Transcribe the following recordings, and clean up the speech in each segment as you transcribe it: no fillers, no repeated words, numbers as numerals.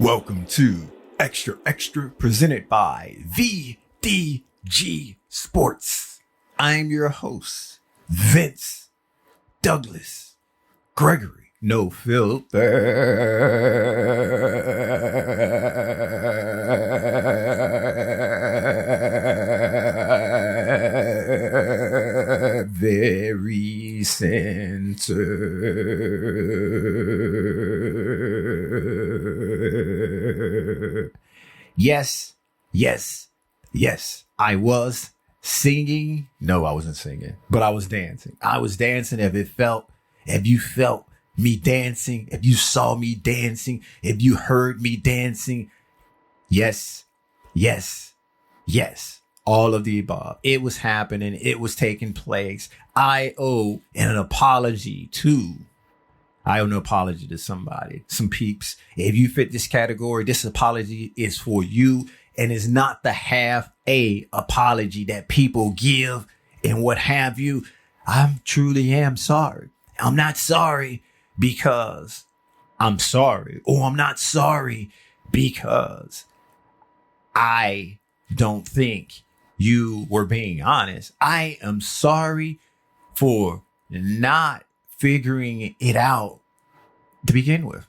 Welcome to Xtra presented by VDG Sports. I'm your host, Vince Douglas Gregory. No filter. Very center. Yes. I was singing. No, I wasn't singing, but I was dancing. I was dancing if you felt me dancing, if you saw me dancing, if you heard me dancing. Yes. All of the above. It was happening. It was taking place. I owe an apology to somebody, some peeps. If you fit this category, this apology is for you, and it's not the half-a apology that people give and what have you. I truly am sorry. I'm not sorry because I'm sorry, or I'm not sorry because I don't think you were being honest. I am sorry for not figuring it out to begin with.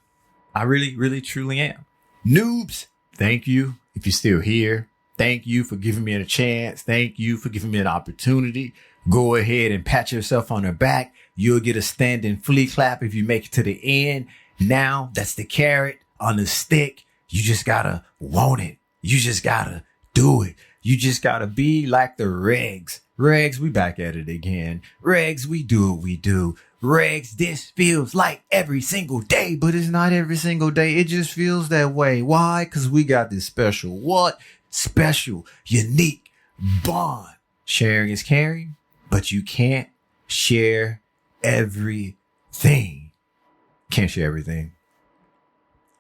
I really, truly am. Noobs, thank you. If you're still here, thank you for giving me a chance. Thank you for giving me an opportunity. Go ahead and pat yourself on the back. You'll get a standing flea clap if you make it to the end. Now that's the carrot on the stick. You just gotta want it. You just gotta do it. You just gotta be like the regs. Regs, we back at it again. Regs, we do what we do. Regs, this feels like every single day, but it's not every single day. It just feels that way. Why? Because we got this special, unique bond. Sharing is caring, but you can't share everything. Can't share everything.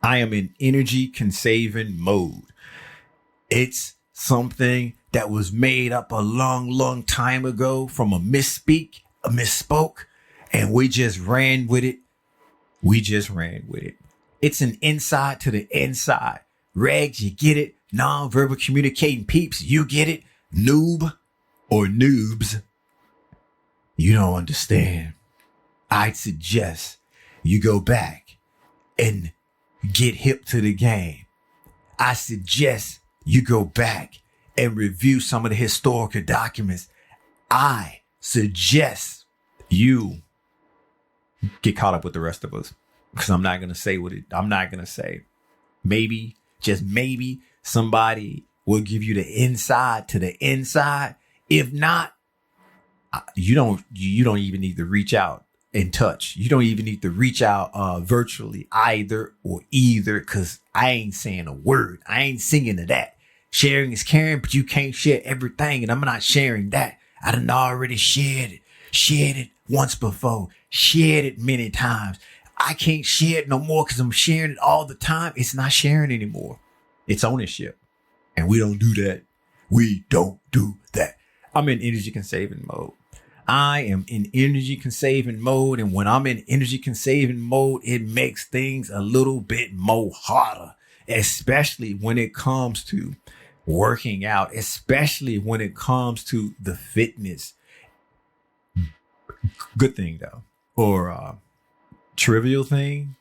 I am in energy conserving mode. It's something that was made up a long time ago from a misspoke, and we just ran with it. It's an inside to the inside. Regs, you get it. Non-verbal communicating peeps, you get it. Noob or noobs, you don't understand. I'd suggest you go back and get hip to the game. I suggest you go back and review some of the historical documents. I suggest you get caught up with the rest of us, because I'm not going to say I'm not going to say. Maybe, just maybe, somebody will give you the inside to the inside. If not, you don't even need to reach out and touch. You don't even need to reach out virtually either, because I ain't saying a word. I ain't singing to that. Sharing is caring, but you can't share everything, and I'm not sharing that. I done already shared it once before, shared it many times. I can't share it no more because I'm sharing it all the time. It's not sharing anymore. It's ownership, and we don't do that. We don't do that. I'm in energy conserving mode. I am in energy conserving mode, and when I'm in energy conserving mode, it makes things a little bit more harder, especially when it comes to working out, especially when it comes to the fitness. Good thing though, or trivial thing,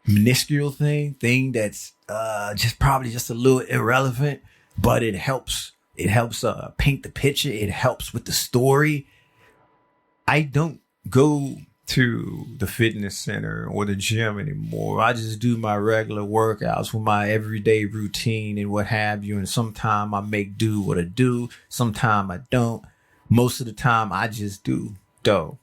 minuscule thing that's probably just a little irrelevant, but it helps paint the picture. It helps with the story. I don't go to the fitness center or the gym anymore. I just do my regular workouts with my everyday routine and what have you. And sometimes I make do what I do. Sometimes I don't. Most of the time I just do though.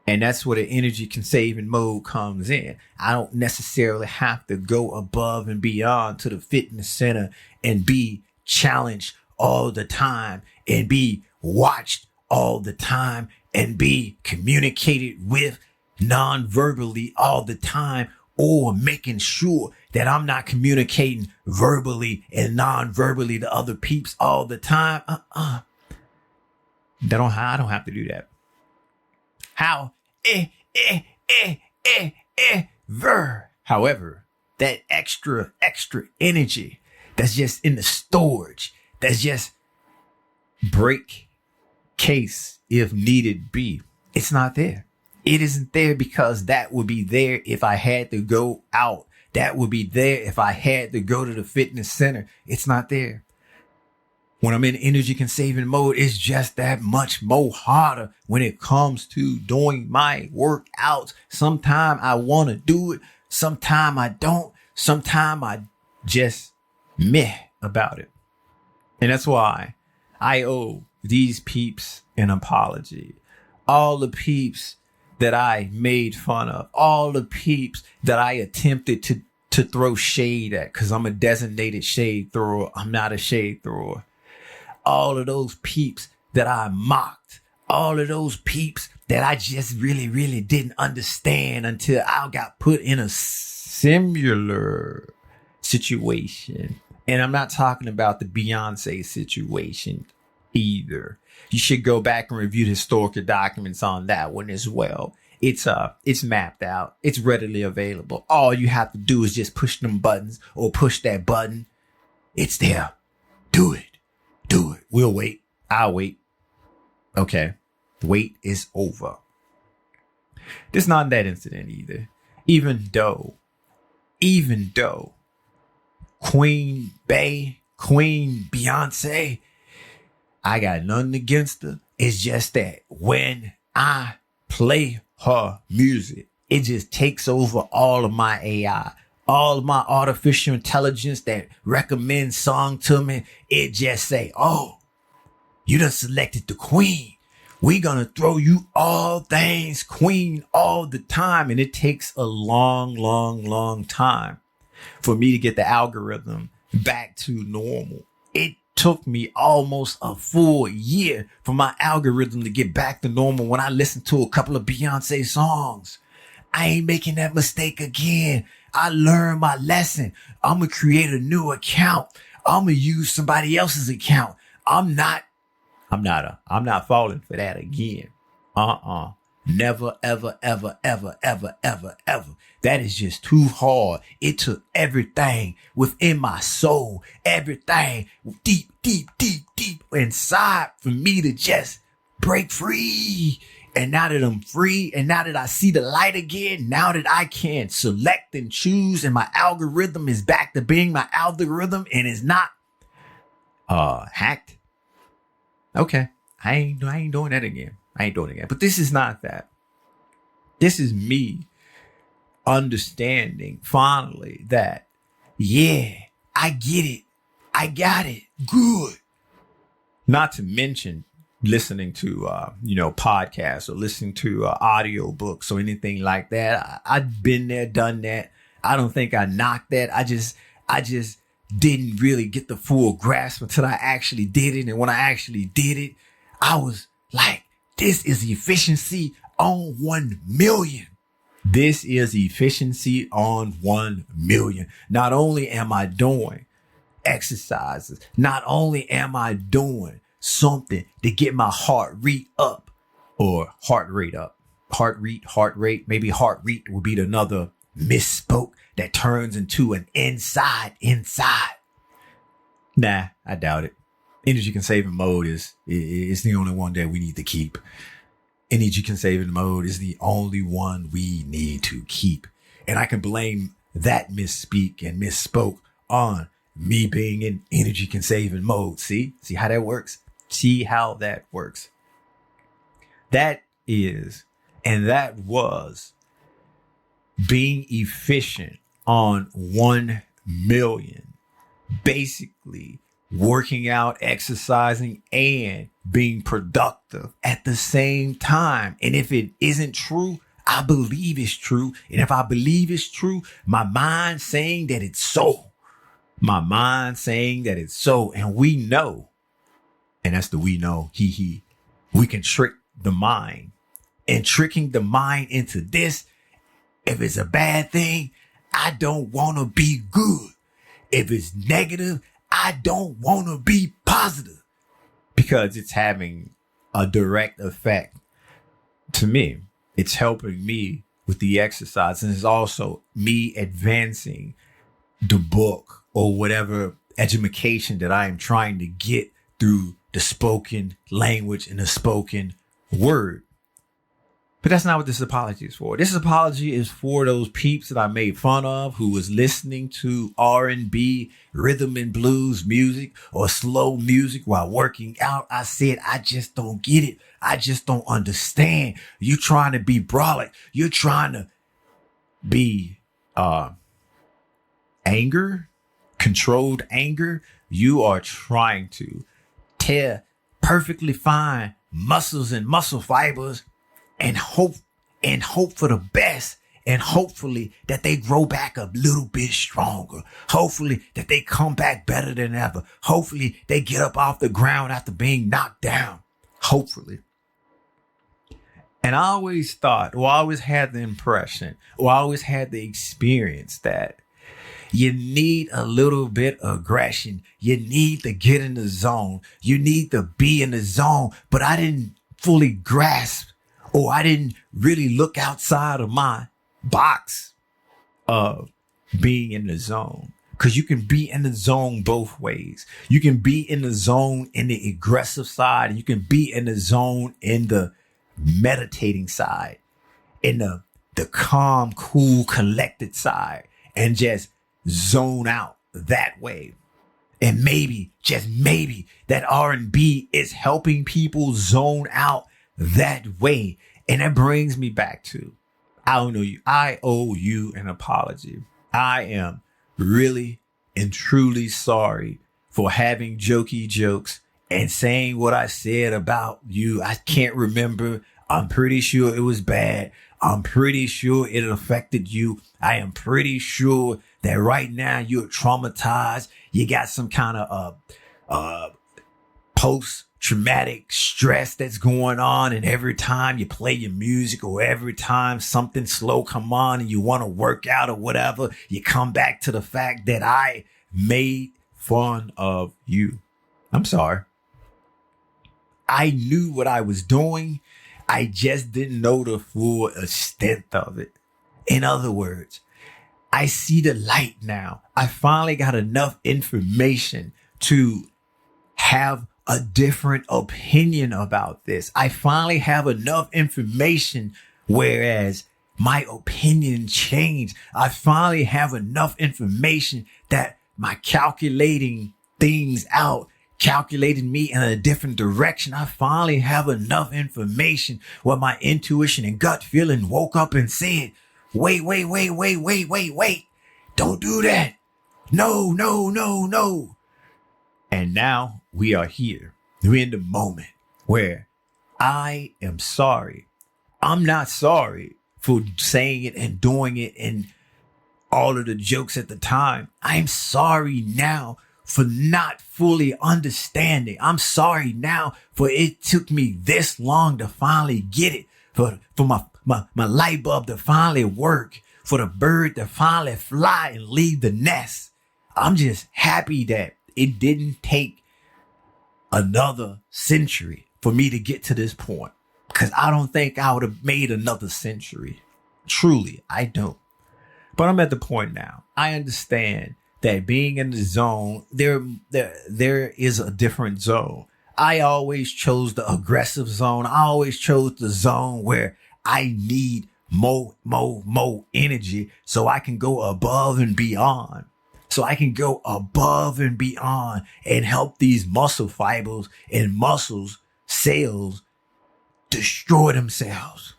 And that's where the energy conserving mode comes in. I don't necessarily have to go above and beyond to the fitness center and be challenged all the time and be watched all the time and be communicated with non-verbally all the time, or making sure that I'm not communicating verbally and non-verbally to other peeps all the time. I don't have to do that. However, that extra energy that's just in the storage, that's just break case if needed be. It's not there. It isn't there because that would be there if I had to go out. That would be there if I had to go to the fitness center. It's not there. When I'm in energy conserving mode, it's just that much more harder when it comes to doing my workouts. Sometimes I want to do it. Sometimes I don't. Sometimes I just meh about it. And that's why I owe these peeps an apology. All the peeps that I made fun of, all the peeps that I attempted to throw shade at, because I'm a designated shade thrower. I'm not a shade thrower. All of those peeps that I mocked, all of those peeps that I just really, really didn't understand until I got put in a similar situation. And I'm not talking about the Beyonce situation either. You should go back and review the historical documents on that one as well. It's mapped out. It's readily available. All you have to do is just push them buttons or push that button. It's there. Do it. Do it. We'll wait. I'll wait. Okay. The wait is over. This is not that incident either. Even though Queen Beyonce, I got nothing against her. It's just that when I play her music, it just takes over all of my AI, all of my artificial intelligence that recommends song to me. It just say, oh, you done selected the queen. We gonna throw you all things queen all the time. And it takes a long time for me to get the algorithm back to normal. It took me almost a full year for my algorithm to get back to normal when I listened to a couple of Beyonce songs. I ain't making that mistake again. I learned my lesson. I'm going to create a new account. I'm going to use somebody else's account. I'm not falling for that again. Never, ever. That is just too hard. It took everything within my soul, everything deep inside for me to just break free. And now that I'm free, and now that I see the light again, now that I can select and choose, and my algorithm is back to being my algorithm and is not hacked. Okay, I ain't doing that again. But this is not that. This is me understanding finally that, yeah, I get it. I got it. Good. Not to mention listening to, podcasts or listening to audio books or anything like that. I've been there, done that. I don't think I knocked that. I just didn't really get the full grasp until I actually did it. And when I actually did it, I was like, this is efficiency on 1 million. This is efficiency on 1 million. Not only am I doing exercises, not only am I doing something to get my heart rate up or heart rate up. Heart rate. Maybe heart rate would be another misspoke that turns into an inside. Nah, I doubt it. Energy conserving mode is the only one that we need to keep. Energy conserving mode is the only one we need to keep. And I can blame that misspeak and misspoke on me being in energy conserving mode. See how that works? See how that works. That is, and that was being efficient on 1 million. Basically, working out, exercising, and being productive at the same time. And if it isn't true, I believe it's true. And if I believe it's true, my mind saying that it's so. My mind saying that it's so. And we know, and that's the we know, we can trick the mind. And tricking the mind into this, if it's a bad thing, I don't want to be good. If it's negative, I don't want to be positive, because it's having a direct effect to me. It's helping me with the exercise, and it's also me advancing the book or whatever education that I am trying to get through the spoken language and the spoken word. But that's not what this apology is for. This apology is for those peeps that I made fun of who was listening to R&B, rhythm and blues music or slow music while working out. I said, I just don't get it. I just don't understand. You're trying to be brolic. You're trying to be controlled anger. You are trying to tear perfectly fine muscles and muscle fibers and hope for the best, and hopefully that they grow back a little bit stronger. Hopefully that they come back better than ever. Hopefully they get up off the ground after being knocked down. Hopefully. And I always thought, or I always had the impression, or I always had the experience that you need a little bit of aggression. You need to get in the zone. You need to be in the zone. But I didn't fully grasp, or I didn't really look outside of my box of being in the zone. Because you can be in the zone both ways. You can be in the zone in the aggressive side, and you can be in the zone in the meditating side, in the calm, cool, collected side, and just zone out that way. And maybe, just maybe, that R&B is helping people zone out that way. And that brings me back to, I owe you an apology. I am really and truly sorry for having jokey jokes and saying what I said about you. I can't remember. I'm pretty sure it was bad. I'm pretty sure it affected you. I am pretty sure that right now you're traumatized. You got some kind of post-traumatic stress that's going on. And every time you play your music, or every time something slow come on and you want to work out or whatever, you come back to the fact that I made fun of you. I'm sorry. I knew what I was doing. I just didn't know the full extent of it. In other words, I see the light now. I finally got enough information to have a different opinion about this. I finally have enough information, whereas my opinion changed. I finally have enough information that my calculating things out calculated me in a different direction. I finally have enough information where my intuition and gut feeling woke up and said, wait. Don't do that. No. And now we are here. We're in the moment where I am sorry. I'm not sorry for saying it and doing it and all of the jokes at the time. I'm sorry now for not fully understanding. I'm sorry now for it took me this long to finally get it, for my light bulb to finally work, for the bird to finally fly and leave the nest. I'm just happy that it didn't take another century for me to get to this point, because I don't think I would have made another century. Truly, I don't. But I'm at the point now. I understand that being in the zone, there is a different zone. I always chose the aggressive zone. I always chose the zone where I need more energy so I can go above and beyond. So I can go above and beyond and help these muscle fibers and muscles, cells destroy themselves.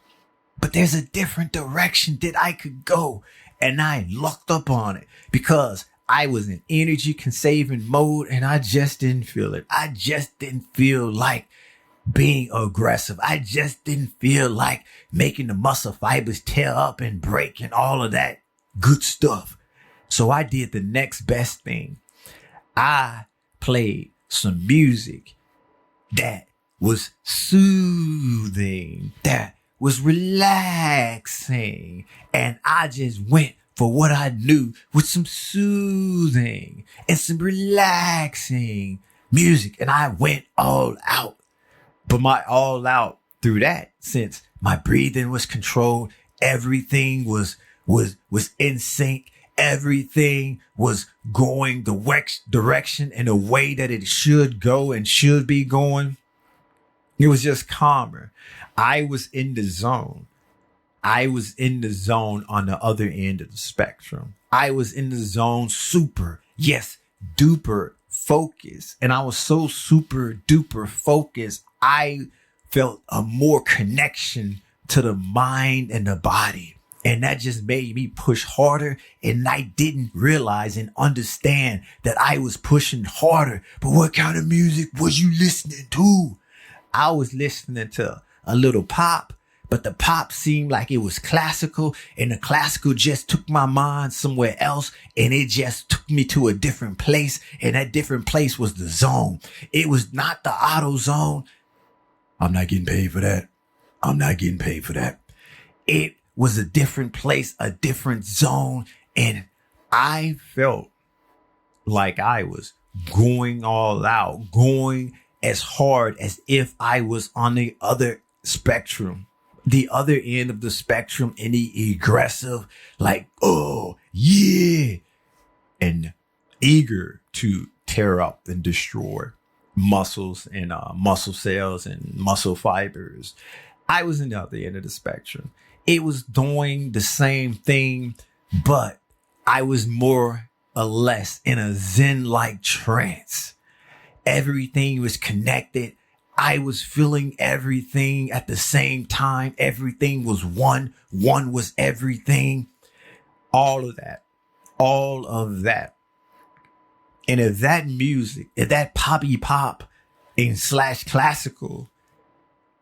But there's a different direction that I could go. And I locked up on it because I was in energy conserving mode and I just didn't feel it. I just didn't feel like being aggressive. I just didn't feel like making the muscle fibers tear up and break and all of that good stuff. So I did the next best thing. I played some music that was soothing, that was relaxing. And I just went for what I knew with some soothing and some relaxing music. And I went all out. But my all out through that, since my breathing was controlled, everything was in sync, Everything was going the direction and the way that it should go and should be going. It was just calmer. I was in the zone. I was in the zone on the other end of the spectrum. I was in the zone super, yes, duper focused. And I was so super duper focused. I felt a more connection to the mind and the body. And that just made me push harder. And I didn't realize and understand that I was pushing harder. But what kind of music was you listening to? I was listening to a little pop, but the pop seemed like it was classical, and the classical just took my mind somewhere else, and it just took me to a different place. And that different place was the zone. It was not the auto zone. I'm not getting paid for that. I'm not getting paid for that. It was a different place, a different zone. And I felt like I was going all out, going as hard as if I was on the other spectrum, the other end of the spectrum, in the aggressive, like, oh, yeah, and eager to tear up and destroy muscles and muscle cells and muscle fibers. I was in the other end of the spectrum. It was doing the same thing, but I was more or less in a Zen-like trance. Everything was connected. I was feeling everything at the same time. Everything was one. One was everything. All of that. All of that. And if that music, if that poppy pop and slash classical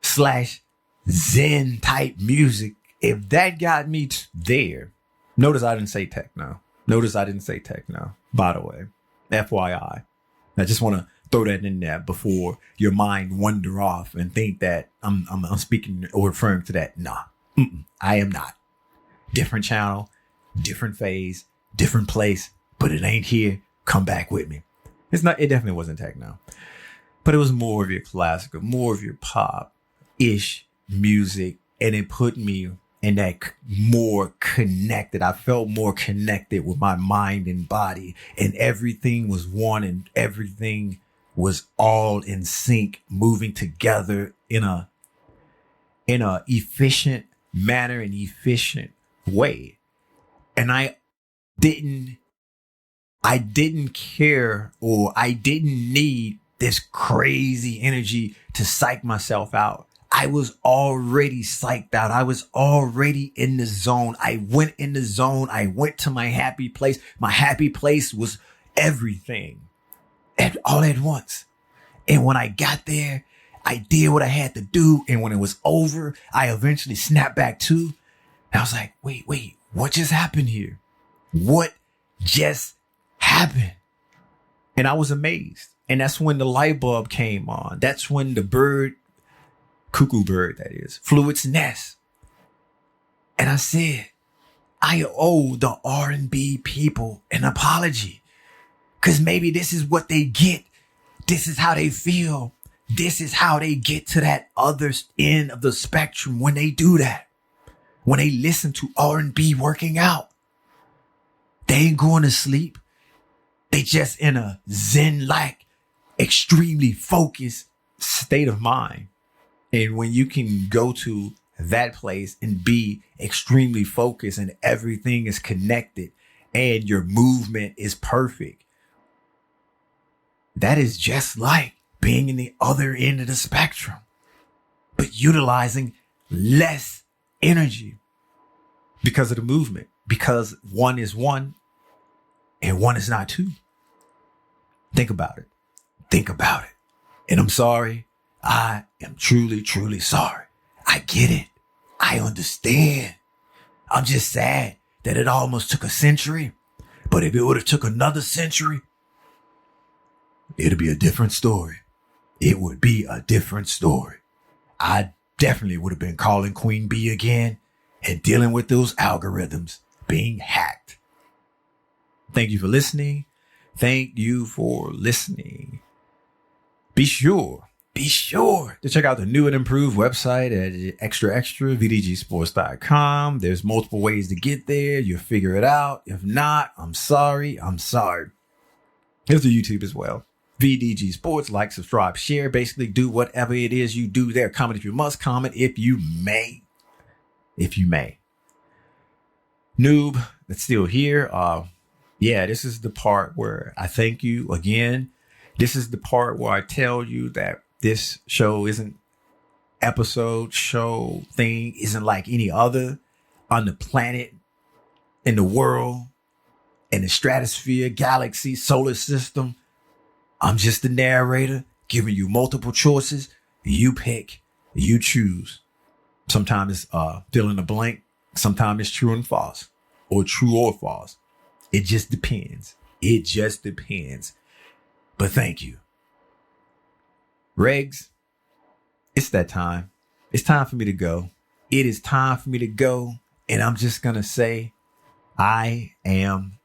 slash Zen type music, if that got me there, notice I didn't say techno. By the way, FYI. I just want to throw that in there before your mind wander off and think that I'm speaking or referring to that. Nah, I am not. Different channel, different phase, different place, but it ain't here. Come back with me. It definitely wasn't techno, but it was more of your classical, more of your pop-ish music. And it put me in that more connected. I felt more connected with my mind and body, and everything was one, and everything was all in sync, moving together in a efficient manner and efficient way. And I didn't care, or I didn't need this crazy energy to psych myself out. I was already psyched out. I was already in the zone. I went in the zone. I went to my happy place. My happy place was everything all at once. And when I got there, I did what I had to do. And when it was over, I eventually snapped back to. And I was like, wait, what just happened here? What just happened? And I was amazed. And that's when the light bulb came on. That's when the cuckoo bird, that is, flew its nest. And I said, I owe the R&B people an apology. Because maybe this is what they get. This is how they feel. This is how they get to that other end of the spectrum when they do that. When they listen to R&B working out. They ain't going to sleep. They just in a Zen-like, extremely focused state of mind. And when you can go to that place and be extremely focused and everything is connected and your movement is perfect, that is just like being in the other end of the spectrum, but utilizing less energy because of the movement, because one is one and one is not two. Think about it. And I'm sorry. I am truly, truly sorry. I get it. I understand. I'm just sad that it almost took a century. But if it would have took another century, it'd be a different story. It would be a different story. I definitely would have been calling Queen Bee again and dealing with those algorithms being hacked. Thank you for listening. Be sure be sure to check out the new and improved website at Xtra, vdgsports.com. There's multiple ways to get there. You'll figure it out. If not, I'm sorry. There's the YouTube as well. VDG Sports, like, subscribe, share. Basically, do whatever it is you do there. Comment if you must. Comment if you may. Noob that's still here. This is the part where I thank you again. This is the part where I tell you that this show isn't show thing isn't like any other on the planet, in the world, in the stratosphere, galaxy, solar system. I'm just the narrator giving you multiple choices. You pick, you choose. Sometimes it's fill in the blank. Sometimes it's true and false, or true or false. It just depends. But thank you. Regs, it's that time. It's time for me to go. It is time for me to go. And I'm just going to say, I am